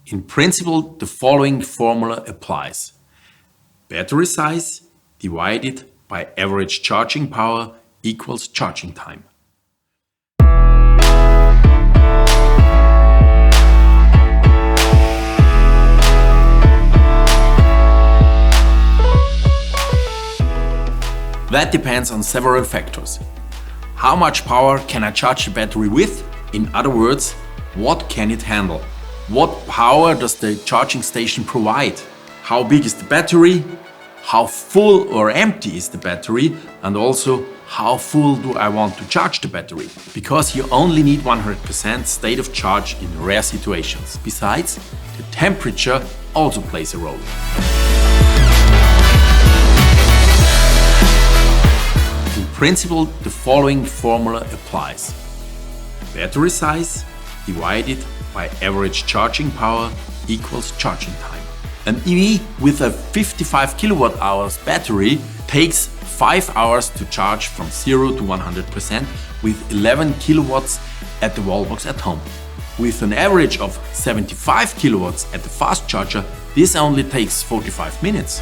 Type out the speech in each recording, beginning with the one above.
In principle, the following formula applies. Battery size divided by average charging power equals charging time. That depends on several factors. How much power can I charge the battery with? In other words, what can it handle? What power does the charging station provide? How big is the battery? How full or empty is the battery? And also, how full do I want to charge the battery? Because you only need 100% state of charge in rare situations. Besides, the temperature also plays a role. In principle, the following formula applies. Battery size divided by average charging power equals charging time. An EV with a 55 kWh battery takes 5 hours to charge from 0 to 100% with 11 kilowatts at the wallbox at home. With an average of 75 kilowatts at the fast charger, this only takes 45 minutes.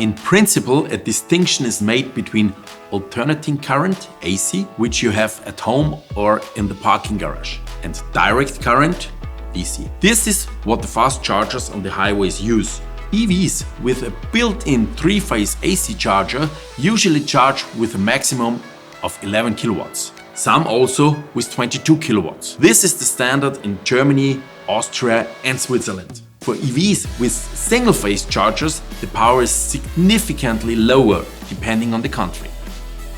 In principle, a distinction is made between alternating current, AC, which you have at home or in the parking garage, and direct current, DC. This is what the fast chargers on the highways use. EVs with a built-in 3-phase AC charger usually charge with a maximum of 11 kilowatts. Some also with 22 kilowatts. This is the standard in Germany, Austria and Switzerland. For EVs with single-phase chargers, the power is significantly lower depending on the country.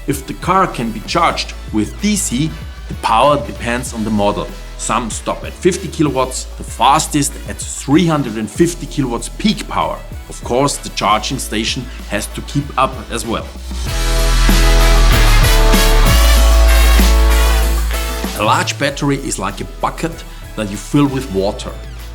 If the car can be charged with DC, the power depends on the model. Some stop at 50 kilowatts, the fastest at 350 kilowatts peak power. Of course, the charging station has to keep up as well. A large battery is like a bucket that you fill with water.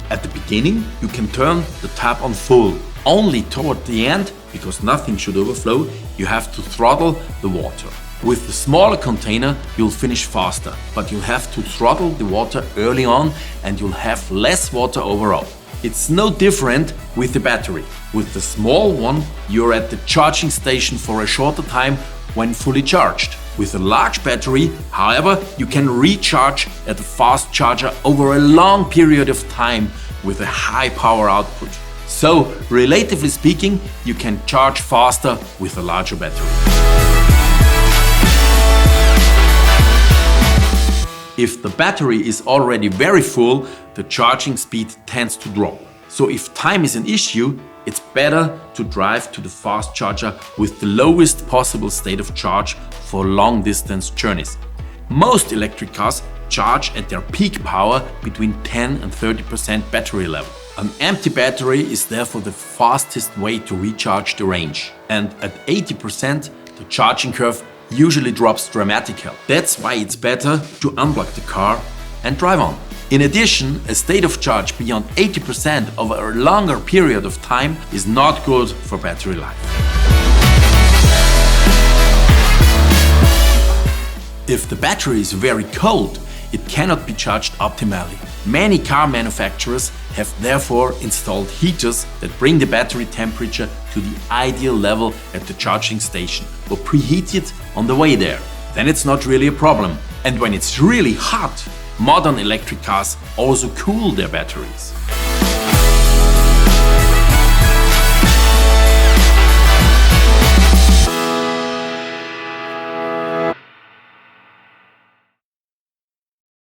At the beginning, you can turn the tap on full. Only toward the end, because nothing should overflow, you have to throttle the water. With the smaller container, you'll finish faster, but you'll have to throttle the water early on and you'll have less water overall. It's no different with the battery. With the small one, you're at the charging station for a shorter time when fully charged. With a large battery, however, you can recharge at a fast charger over a long period of time with a high power output. So, relatively speaking, you can charge faster with a larger battery. If the battery is already very full, the charging speed tends to drop. So if time is an issue, it's better to drive to the fast charger with the lowest possible state of charge for long distance journeys. Most electric cars charge at their peak power between 10 and 30% battery level. An empty battery is therefore the fastest way to recharge the range. And at 80%, the charging curve usually drops dramatically. That's why it's better to unplug the car and drive on. In addition, a state of charge beyond 80% over a longer period of time is not good for battery life. If the battery is very cold, it cannot be charged optimally. Many car manufacturers have therefore installed heaters that bring the battery temperature to the ideal level at the charging station or preheat it on the way there. Then it's not really a problem. And when it's really hot, modern electric cars also cool their batteries.